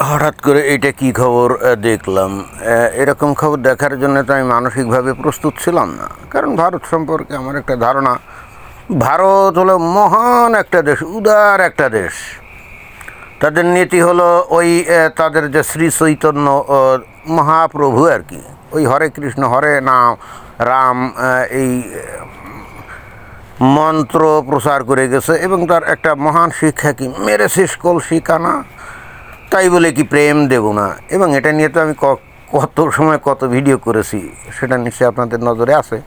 হঠাৎ করে এটা কি খবর দেখলাম। এরকম খবর দেখার জন্য তো আমি মানসিকভাবে প্রস্তুত ছিলাম না, কারণ ভারত সম্পর্কে আমার একটা ধারণা, ভারত হলো মহান একটা দেশ, উদার একটা দেশ। তাদের নীতি হলো ওই তাদের যে শ্রী চৈতন্য মহাপ্রভু আর কি, ওই হরে কৃষ্ণ হরে নাম রাম এই মন্ত্র প্রচার করে গেছে, এবং তার একটা মহান শিক্ষা কি মেরে শেষ কল শিখানা, তাই বলে কি প্রেম দেব না। এবং এটা নিয়ে তো আমি কত সময় কত ভিডিও করেছি, সেটা নিশ্চয়ই আপনাদের নজরে আছে।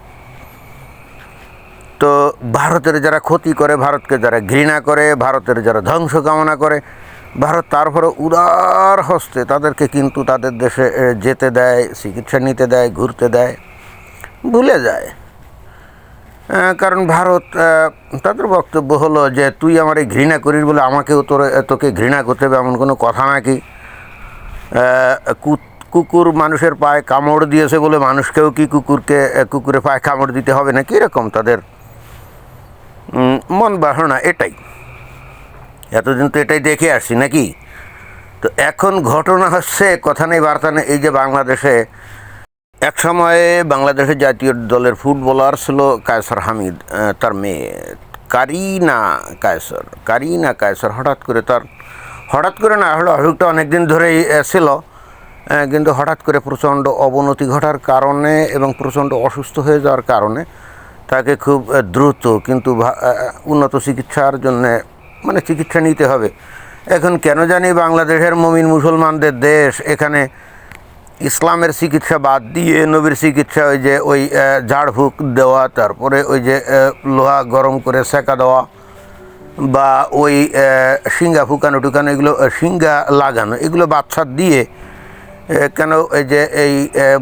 তো ভারতের যারা ক্ষতি করে, ভারতকে যারা ঘৃণা করে, ভারতের যারা ধ্বংস কামনা করে, ভারত তারপরে উদার হস্তে তাদেরকে কিন্তু তাদের দেশে যেতে দেয়, চিকিৎসা নিতে দেয়, ঘুরতে দেয়, ভুলে যায়। কারণ ভারত তাদের বক্তব্য হলো যে তুই আমার এই ঘৃণা করিস বলে আমাকেও তোকে ঘৃণা করতে হবে, এমন কোনো কথা নাকি। কুকুর মানুষের পায়ে কামড় দিয়েছে বলে মানুষকেও কি কুকুরের পায়ে কামড় দিতে হবে নাকি, এরকম তাদের মন বাসনা। এটাই এতদিন তো এটাই দেখে আসছি নাকি। তো এখন ঘটনা হচ্ছে, কথা নেই বার্তা নেই, এই যে বাংলাদেশে এক সময়ে বাংলাদেশের জাতীয় দলের ফুটবলার ছিল কায়সার হামিদ, তার মেয়ে কারিনা কায়সার হঠাৎ করে না হলো, অসুখটা অনেক দিন ধরেই ছিল, কিন্তু হঠাৎ করে প্রচণ্ড অবনতি ঘটার কারণে এবং প্রচণ্ড অসুস্থ হয়ে যাওয়ার কারণে তাকে খুব দ্রুত কিন্তু উন্নত চিকিৎসার জন্যে চিকিৎসা নিতে হবে। এখন কেন জানি বাংলাদেশের মুমিন মুসলমানদের দেশ, এখানে ইসলামের চিকিৎসা বাদ দিয়ে নবীর চিকিৎসা, ওই ঝাড়ফুঁক দেওয়া, তারপরে ওই যে লোহা গরম করে সেকা দেওয়া, বা ওই শিঙ্গা ফুকানো টুকানো, এগুলো শিঙ্গা লাগানো, এগুলো বাচ্চা দিয়ে কেন এই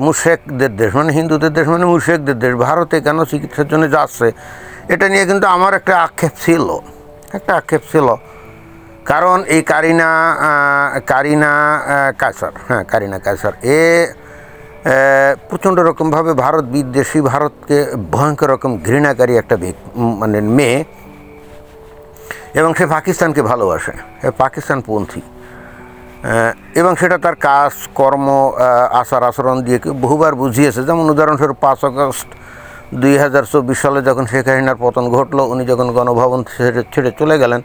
মুশরিকদের দেশ হিন্দুদের দেশ মুশরিকদের দেশ ভারতে কেন চিকিৎসার জন্য যাচ্ছে, এটা নিয়ে কিন্তু আমার একটা আক্ষেপ ছিল। কারণ এই কারিনা কায়সার প্রচণ্ড রকমভাবে ভারত বিদ্বেষী, ভারতকে ভয়ঙ্কর রকম ঘৃণাকারী একটা মেয়ে, এবং সে পাকিস্তানকে ভালোবাসে, পাকিস্তানপন্থী, এবং সেটা তার কাজ কর্ম আচার আচরণ দিয়ে বহুবার বুঝিয়েছে। যেমন উদাহরণস্বরূপ 5 আগস্ট 2024 সালে যখন শেখ হাসিনার পতন ঘটলো, উনি যখন গণভবন ছেড়ে চলে গেলেন,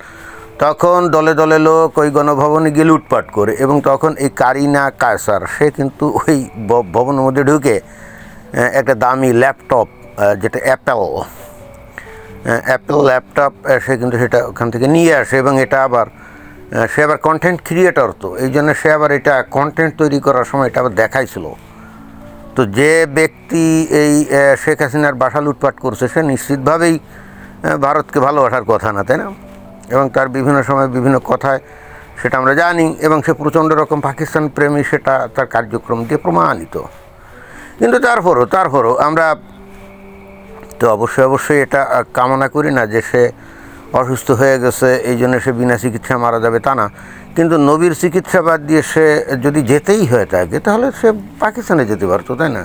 তখন দলে দলে লোক ওই গণভবনে গিয়ে লুটপাট করে, এবং তখন এই কারিনা কায়সার সে কিন্তু ওই ভবনের মধ্যে ঢুকে একটা দামি ল্যাপটপ, যেটা অ্যাপেল ল্যাপটপ, সে কিন্তু সেটা ওখান থেকে নিয়ে আসে, এবং এটা সে আবার কন্টেন্ট ক্রিয়েটর, তো এই জন্য সে আবার এটা কন্টেন্ট তৈরি করার সময় এটা আবার দেখাইছিল। তো যে ব্যক্তি এই শেখ হাসিনার বাসা লুটপাট করছে, সে নিশ্চিতভাবেই ভারতকে ভালোবাসার কথা না, তাই না? এবং তার বিভিন্ন সময় বিভিন্ন কথায় সেটা আমরা জানি, এবং সে প্রচণ্ড রকম পাকিস্তান প্রেমী, সেটা তার কার্যক্রম দিয়ে প্রমাণিত। কিন্তু তারপরও আমরা তো অবশ্যই এটা কামনা করি না যে সে অসুস্থ হয়ে গেছে এই জন্য সে বিনা চিকিৎসা মারা যাবে, তা না। কিন্তু নবীর চিকিৎসা বাদ দিয়ে সে যদি যেতেই হয়ে থাকে, তাহলে সে পাকিস্তানে যেতে পারতো, তাই না?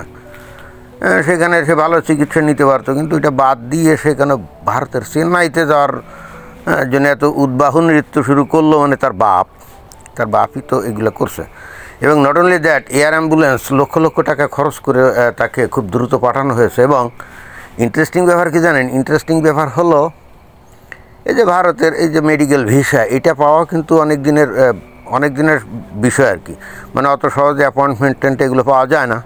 সেখানে সে ভালো চিকিৎসা নিতে পারতো, কিন্তু এটা বাদ দিয়ে সে কেন ভারতের চেন্নাইতে যাওয়ার জন্য এত উদ্বাহ নৃত্য শুরু করলো। তার বাপই তো এগুলো করছে। এবং not only that, air ambulance lakh lakh টাকা খরচ করে তাকে খুব দ্রুত পাঠানো হয়েছে। এবং ইন্টারেস্টিং ব্যাপার কি জানেন? ইন্টারেস্টিং ব্যাপার হলো এই যে ভারতের এই যে মেডিকেল ভিসা, এটা পাওয়া কিন্তু অনেক দিনের বিষয় আর কি। অত সহজে অ্যাপয়েন্টমেন্ট এগুলো পাওয়া যায় না,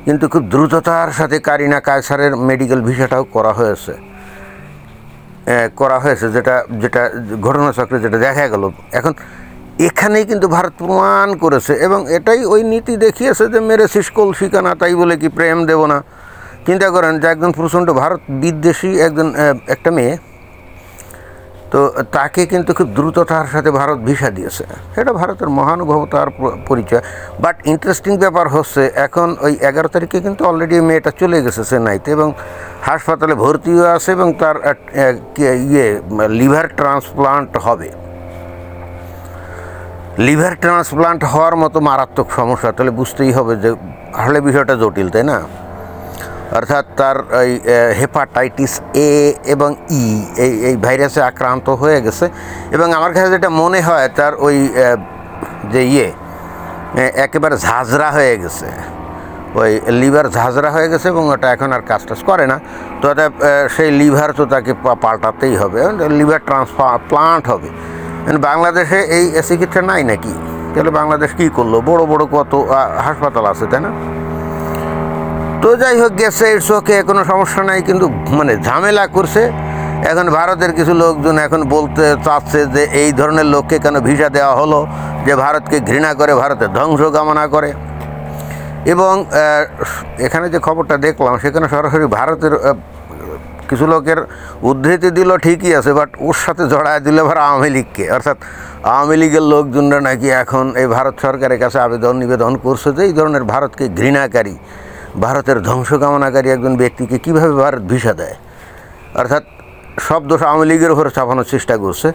কিন্তু খুব দ্রুততার সাথে কারিনা কায়সারের মেডিকেল ভিসাটাও করা হয়েছে, যেটা ঘটনাচক্রে যেটা দেখা গেল। এখন এখানেই কিন্তু ভারত প্রমাণ করেছে, এবং এটাই ওই নীতি দেখিয়েছে যে মেরে শিসকল শিকানা, তাই বলে কি প্রেম দেব না। চিন্তা করেন যে একজন প্রচণ্ড ভারত বিদ্বেষী একটা মেয়ে, তো তাকে কিন্তু খুব দ্রুততার সাথে ভারত ভিসা দিয়েছে। এটা ভারতের মহানুভবতার পরিচয়। বাট ইন্টারেস্টিং ব্যাপার হচ্ছে, এখন ওই 11 তারিখে কিন্তু অলরেডি মেয়েটা চলে গেছে চেন্নাইতে, এবং হাসপাতালে ভর্তিও আছে, এবং তার লিভার ট্রান্সপ্লান্ট হবে। লিভার ট্রান্সপ্লান্ট হওয়ার মতো মারাত্মক সমস্যা, তাহলে বুঝতেই হবে যে আসলে বিষয়টা জটিল, তাই না? অর্থাৎ তার ওই হেপাটাইটিস এ এবং ই এই ভাইরাসে আক্রান্ত হয়ে গেছে। এবং আমার কাছে যেটা মনে হয়, তার ওই যে একেবারে ঝাঁঝরা হয়ে গেছে, ওই লিভার ঝাঁঝরা হয়ে গেছে এবং ওটা এখন আর কাজ টাজ করে না। তো সেই লিভার তো তাকে পাল্টাতেই হবে, লিভার ট্রান্সপ্লান্ট হবে। বাংলাদেশে এই চিকিৎসা নাই নাকি? তাহলে বাংলাদেশ কী করলো? বড় বড় কত হাসপাতাল আছে, তাই না? তো যাই হোক, গেছে, ইটস ওকে, কোনো সমস্যা নাই। কিন্তু মানে ঝামেলা করছে। এখন ভারতের কিছু লোকজন এখন বলতে চাচ্ছে যে এই ধরনের লোককে কেন ভিসা দেওয়া হলো, যে ভারতকে ঘৃণা করে, ভারতের ধ্বংস কামনা করে। এবং এখানে যে খবরটা দেখলাম সেখানে সরাসরি ভারতের কিছু লোকের উদ্ধৃতি দিল, ঠিকই আছে, বাট ওর সাথে জড়ায় দিল আবার আওয়ামী লীগকে। অর্থাৎ আওয়ামী লীগের লোকজনরা নাকি এখন এই ভারত সরকারের কাছে নিবেদন করছে যে এই ধরনের ভারতকে ঘৃণাকারী, ভারতের ধ্বংস কামনাকারী একজন ব্যক্তিকে কীভাবে ভারত ভিসা দেয়। অর্থাৎ সব দোষ আওয়ামী লীগের উপরে চাপানোর চেষ্টা করছে।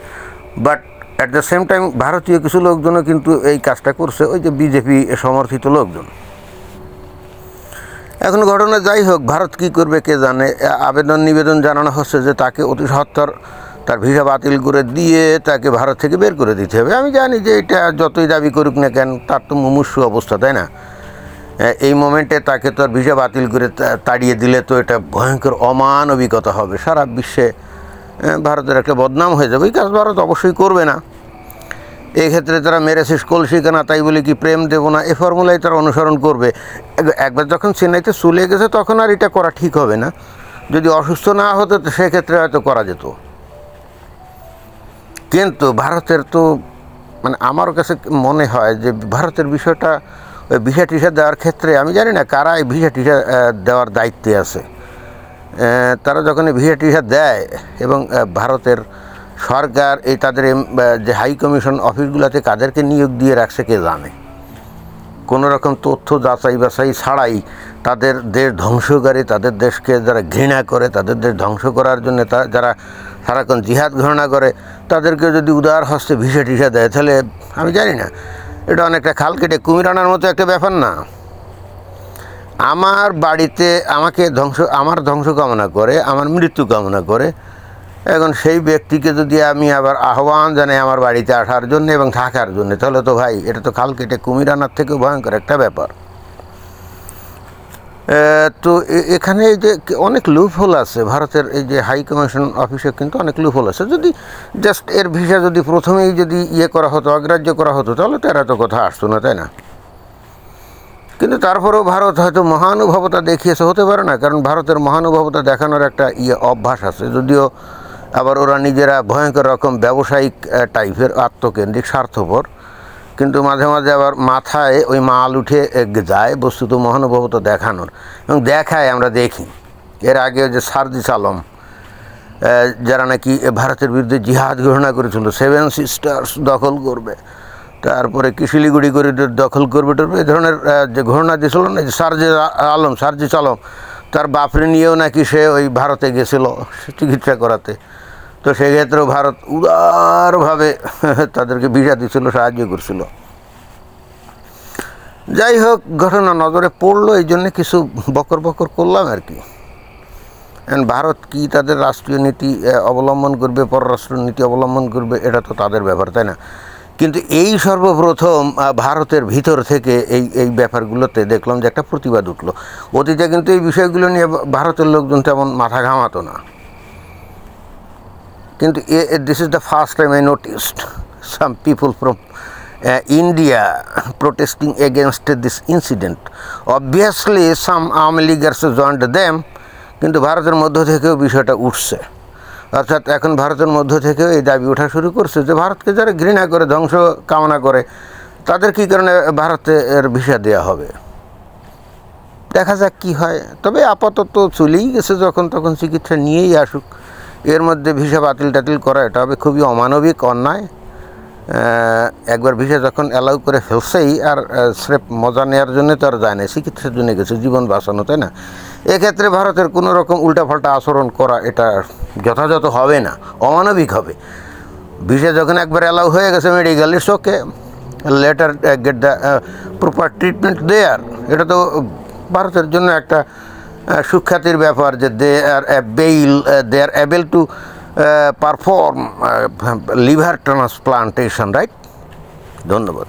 But at the same time ভারতীয় কিছু লোকজনও কিন্তু এই কাজটা করছে, ওই যে বিজেপি সমর্থিত লোকজন। এখন ঘটনা যাই হোক, ভারত কী করবে কে জানে। নিবেদন জানানো হচ্ছে যে তাকে অতি সত্বর তার ভিসা বাতিল করে দিয়ে তাকে ভারত থেকে বের করে দিতে হবে। আমি জানি যে এটা যতই দাবি করুক না কেন, তার তো মুমূর্ষু অবস্থা, তাই না? এই মোমেন্টে তাকে তো আর ভিসা বাতিল করে তাড়িয়ে দিলে তো এটা ভয়ঙ্কর অমানবিকতা হবে, সারা বিশ্বে ভারতের একটা বদনাম হয়ে যাবে। এই কাজ ভারত অবশ্যই করবে না। এক্ষেত্রে তারা মেরেছিস কলসিকানা, তাই বলে কি প্রেম দেবো না, এই ফর্মুলাই তারা অনুসরণ করবে। একবার যখন চেন্নাইতে চলে গেছে তখন আর এটা করা ঠিক হবে না। যদি অসুস্থ না হতো তো সেক্ষেত্রে হয়তো করা যেত। কিন্তু ভারতের তো মানে আমার কাছে মনে হয় যে ভারতের বিষয়টা, ওই ভিসা টিসা দেওয়ার ক্ষেত্রে আমি জানি না কারা এই ভিসা টিসা দেওয়ার দায়িত্বে আছে। তারা যখন এই ভিসা টিসা দেয় এবং ভারতের সরকার এই তাদের যে হাই কমিশন অফিসগুলোতে কাদেরকে নিয়োগ দিয়ে রাখছে কে জানে। কোনো রকম তথ্য যাচাই বাছাই ছাড়াই তাদের দেশ ধ্বংসকারী, তাদের দেশকে যারা ঘৃণা করে, তাদের দেশ ধ্বংস করার জন্য যারা সারাক্ষণ জিহাদ ঘোষণা করে, তাদেরকে যদি উদার হস্তে ভিসা টিসা দেয়, তাহলে আমি জানি না, এটা অনেকটা খাল কেটে কুমির আনার মতো একটা ব্যাপার না? আমার বাড়িতে আমার ধ্বংস কামনা করে, আমার মৃত্যু কামনা করে, এখন সেই ব্যক্তিকে যদি আমি আবার আহ্বান জানাই আমার বাড়িতে আসার জন্য এবং থাকার জন্য, তাহলে তো ভাই এটা তো খাল কেটে কুমির আনার থেকেও ভয়ঙ্কর একটা ব্যাপার। তো এখানে এই যে অনেক লুপহোল আছে ভারতের এই যে হাই কমিশন অফিসে, কিন্তু অনেক লুপহোল আছে। যদি জাস্ট এর ভিসা যদি প্রথমেই যদি করা হতো, অগ্রাহ্য করা হতো, তাহলে তো এরা তো কথা আসতো না, তাই না? কিন্তু তারপরেও ভারত হয়তো মহানুভবতা দেখিয়েছে, হতে পারে না, কারণ ভারতের মহানুভবতা দেখানোর একটা অভ্যাস আছে। যদিও আবার ওরা নিজেরা ভয়ঙ্কর রকম ব্যবসায়িক টাইপের আত্মকেন্দ্রিক স্বার্থপর, কিন্তু মাঝে মাঝে আবার মাথায় ওই মাল উঠে যায় বস্তুত মহানুভবতা দেখানোর, এবং দেখায় আমরা দেখি। এর আগে যে সার্জিস আলম, যারা নাকি ভারতের বিরুদ্ধে জিহাদ ঘোষণা করেছিল, 7 সিস্টার্স দখল করবে, তারপরে কি শিলিগুড়ি করিডোর দখল করবে, এই ধরনের যে ঘোষণা দিয়েছিল না, সার্জিস আলম, তার বাপরে নিয়েও নাকি সে ওই ভারতে গেছিল চিকিৎসা করাতে। তো সেক্ষেত্রেও ভারত উদারভাবে তাদেরকে ভিসা দিয়েছিল, সাহায্য করছিল। যাই হোক, ঘটনা নজরে পড়লো, এই জন্যে কিছু বকর করলাম আর কি। ভারত কি তাদের রাষ্ট্রীয় নীতি অবলম্বন করবে, পররাষ্ট্র নীতি অবলম্বন করবে, এটা তো তাদের ব্যাপার, তাই না? কিন্তু এই সর্বপ্রথম ভারতের ভিতর থেকে এই ব্যাপারগুলোতে দেখলাম যে একটা প্রতিবাদ উঠলো। অতীতে কিন্তু এই বিষয়গুলো নিয়ে ভারতের লোকজন তেমন মাথা ঘামাতো না, কিন্তু this is the first time I noticed some people from India protesting against this incident. Obviously some Awami Leaguers joined them, কিন্তু ভারতের মধ্য থেকেও বিষয়টা উঠছে। অর্থাৎ এখন ভারতের মধ্য থেকেও এই দাবি ওঠা শুরু করছে যে ভারতকে যারা ঘৃণা করে, ধ্বংস কামনা করে, তাদের কী কারণে ভারতের ভিসা দেওয়া হবে। দেখা যাক কি হয়। তবে আপাতত চলেই গেছে, যখন তখন চিকিৎসা নিয়েই আসুক। এর মধ্যে ভিসা বাতিল করা এটা হবে খুবই অমানবিক, অন্যায়। একবার ভিসা যখন অ্যালাউ করে ফেলছেই আর স্রেফ মজা নেওয়ার জন্য তো আর যায় না, চিকিৎসার জন্য গেছে, জীবন বাঁচানো, তাই না? এক্ষেত্রে ভারতের কোনো রকম উল্টাপাল্টা আচরণ করা এটা যথাযথ হবে না, অমানবিক হবে। ভিসা যখন একবার অ্যালাউ হয়ে গেছে medical, it's okay, later get the proper treatment there. এটা তো ভারতের জন্য একটা সুখ্যাতির ব্যাপার যে they are able to perform liver transplantation, right? ধন্যবাদ।